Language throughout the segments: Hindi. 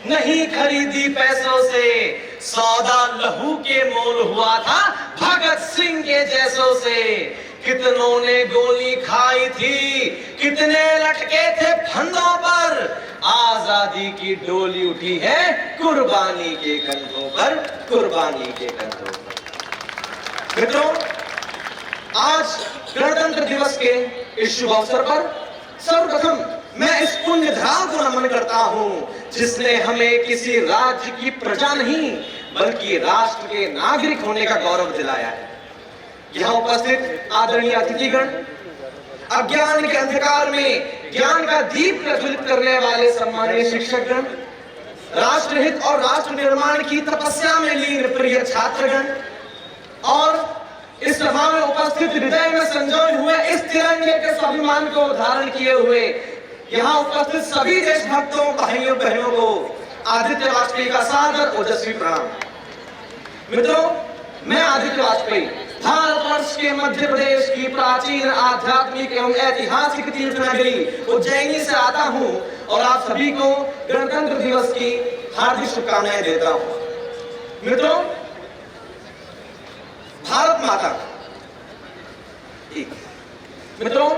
नहीं खरीदी पैसों से, सौदा लहू के मोल हुआ था भगत सिंह के जैसों से। कितनों ने गोली खाई थी, कितने लटके थे फंदों पर, आजादी की डोली उठी है कुर्बानी के कंधों पर, कुर्बानी के कंधों पर। मित्रों, आज गणतंत्र दिवस के इस शुभ अवसर पर सर्वप्रथम मैं इस पुण्य धरा को नमन करता हूं जिसने हमें किसी राज्य की प्रजा नहीं बल्कि राष्ट्र के नागरिक होने का गौरव दिलाया है। यहां उपस्थित आदरणीय अतिथिगण, अज्ञान के अंधकार में ज्ञान का दीप प्रज्वलित करने वाले सम्मानीय शिक्षकगण, राष्ट्रहित और राष्ट्र निर्माण की तपस्या में लीन प्रिय छात्रगण और इस सभा में उपस्थित हृदय में संजोए हुए इस तिरंगे के स्वाभिमान को धारण किए हुए यहाँ उपस्थित सभी देशभक्तों, भाइयों बहनों को आदित्य वाजपेयी का सादर ओजस्वी प्रणाम। मित्रों, मैं आदित्य वाजपेयी भारतवर्ष के मध्य प्रदेश की प्राचीन आध्यात्मिक एवं ऐतिहासिक तीर्थ नगरी उज्जैनी से आता हूं और आप सभी को गणतंत्र दिवस की हार्दिक शुभकामनाएं देता हूं। मित्रों, भारत माता, मित्रों,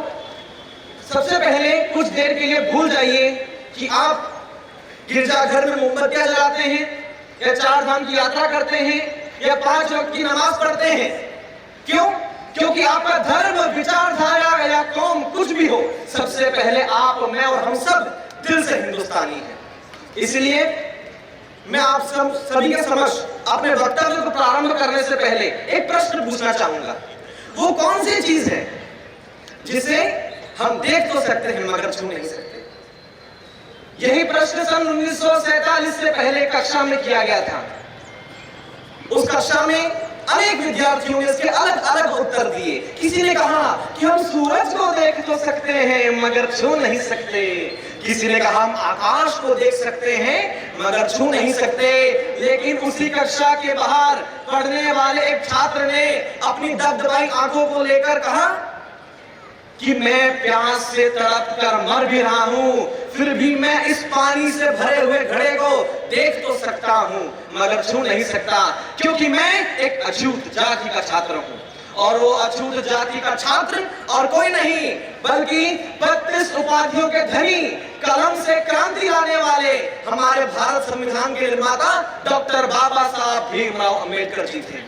सबसे पहले कुछ देर के लिए भूल जाइए कि आप गिरजाघर में मोमबत्तियां जलाते हैं या चार धाम की यात्रा करते हैं या 5 वक्त की नमाज पढ़ते हैं। क्यों? क्योंकि आपका धर्म, विचारधारा या कौम कुछ भी हो, सबसे पहले आप, मैं और हम सब दिल से हिंदुस्तानी हैं। इसलिए मैं आप सभी के समक्ष अपने वक्तव्य को प्रारंभ करने से पहले एक प्रश्न पूछना चाहूंगा। वो कौन सी चीज है जिसे हम देख तो सकते हैं मगर छू नहीं सकते? यही प्रश्न सन 1947 से पहले कक्षा में किया गया था। उस कक्षा में अनेक विद्यार्थियों ने इसके अलग अलग उत्तर दिए। किसी ने कहा कि हम सूरज को देख तो सकते हैं मगर छू नहीं सकते। किसी ने कहा हम आकाश को देख सकते हैं मगर छू नहीं सकते। लेकिन उसी कक्षा के बाहर पढ़ने वाले एक छात्र ने अपनी दबदबाई आंखों को लेकर कहा कि मैं प्यास से तड़प कर मर भी रहा हूं, फिर भी मैं इस पानी से भरे हुए घड़े को देख तो सकता हूं मगर छू नहीं सकता, क्योंकि मैं एक अछूत जाति का छात्र हूं। और वो अछूत जाति का छात्र और कोई नहीं बल्कि 32 उपाधियों के धनी, कलम से क्रांति लाने वाले हमारे भारत संविधान के निर्माता डॉक्टर बाबा साहब भीमराव अंबेडकर जी थे।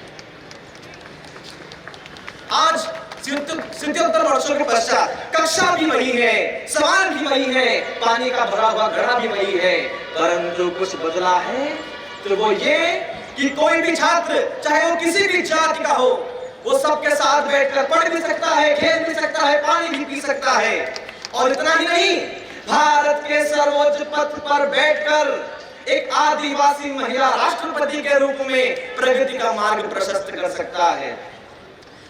आज 77 वर्षों के पश्चात कक्षा भी वही है, सवाल भी वही है, पानी का भरा हुआ घड़ा भी वही है, परंतु कुछ बदला है तो वो ये कि कोई भी छात्र, चाहे वो किसी भी जाति का हो, वो सबके साथ बैठकर पढ़ भी सकता है, खेल भी सकता है, पानी भी पी सकता है। और इतना ही नहीं, भारत के सर्वोच्च पद पर बैठकर एक आदिवासी महिला राष्ट्रपति के रूप में प्रगति का मार्ग प्रशस्त कर सकता है।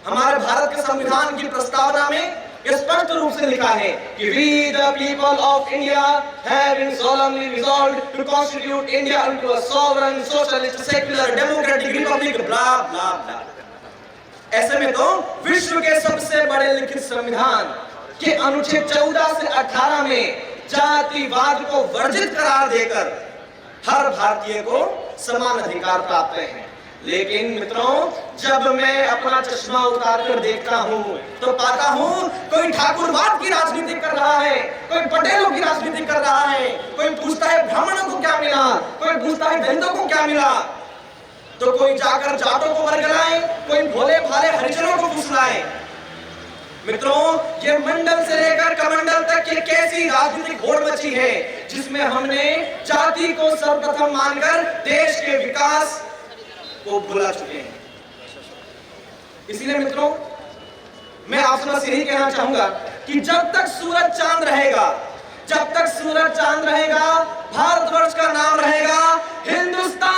हमारे भारत के संविधान की प्रस्तावना में स्पष्ट रूप से लिखा है कि we the people of India having solemnly resolved to constitute India into a sovereign, socialist, secular, democratic republic, blah blah blah। ऐसे में तो विश्व के सबसे बड़े लिखित संविधान के अनुच्छेद 14 से 18 में जातिवाद को वर्जित करार देकर हर भारतीय को समान अधिकार प्राप्त है। लेकिन मित्रों, जब मैं अपना चश्मा उतार कर देखता हूं तो पाता हूं कोई ठाकुरवाद की राजनीति कर रहा है, कोई पटेलों की राजनीति कर रहा है, कोई पूछता है ब्राह्मणों को क्या मिला, कोई पूछता है दलितों को क्या मिला, तो कोई जाकर जाटों को वर्गलाए, कोई भोले भाले हरिजनों को फुसलाए। मित्रों, ये मंडल से लेकर कमंडल तक ये कैसी राजनीतिक होड़ मची है जिसमें हमने जाति को सर्वप्रथम मानकर देश के विकास को भुला चुके हैं। इसलिए मित्रों, मैं आप सबसे यही कहना चाहूंगा कि जब तक सूरज चांद रहेगा, जब तक सूरज चांद रहेगा, भारतवर्ष का नाम रहेगा, हिंदुस्तान